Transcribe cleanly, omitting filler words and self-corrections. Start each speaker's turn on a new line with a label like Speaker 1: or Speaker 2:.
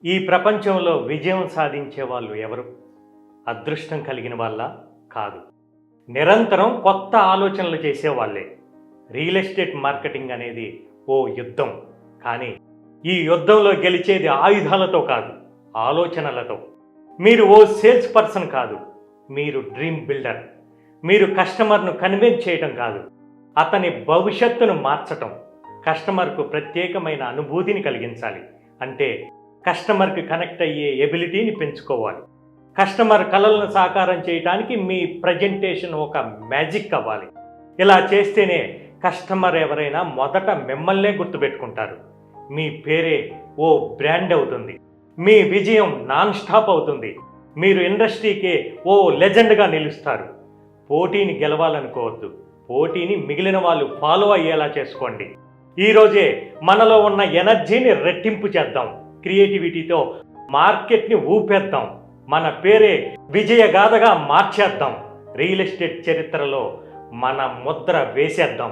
Speaker 1: ఈ ప్రపంచంలో విజయం సాధించే వాళ్ళు ఎవరు? అదృష్టం కలిగిన వాళ్ళ? కాదు. నిరంతరం కొత్త ఆలోచనలు చేసేవాళ్ళే. రియల్ ఎస్టేట్ మార్కెటింగ్ అనేది ఓ యుద్ధం. కానీ ఈ యుద్ధంలో గెలిచేది ఆయుధాలతో కాదు, ఆలోచనలతో. మీరు ఓ సేల్స్ పర్సన్ కాదు, మీరు డ్రీమ్ బిల్డర్. మీరు కస్టమర్ను కన్విన్స్ చేయటం కాదు, అతని భవిష్యత్తును మార్చటం. కస్టమర్కు ప్రత్యేకమైన అనుభూతిని కలిగించాలి. అంటే కస్టమర్కి కనెక్ట్ అయ్యే ఎబిలిటీని పెంచుకోవాలి. కస్టమర్ కలలను సాకారం చేయడానికి మీ ప్రజెంటేషన్ ఒక మ్యాజిక్ అవ్వాలి. ఇలా చేస్తేనే కస్టమర్ ఎవరైనా మొదట మిమ్మల్నే గుర్తుపెట్టుకుంటారు. మీ పేరే ఓ బ్రాండ్ అవుతుంది. మీ విజయం నాన్ స్టాప్ అవుతుంది. మీరు ఇండస్ట్రీకే ఓ లెజెండ్గా నిలుస్తారు. పోటీని గెలవాలనుకోవద్దు, పోటీని మిగిలిన వాళ్ళు ఫాలో అయ్యేలా చేసుకోండి. ఈరోజే మనలో ఉన్న ఎనర్జీని రెట్టింపు చేద్దాం. క్రియేటివిటీతో మార్కెట్ని ఊపేద్దాం. మన పేరే విజయగాథగా మార్చేద్దాం. రియల్ ఎస్టేట్ చరిత్రలో మన ముద్ర వేసేద్దాం.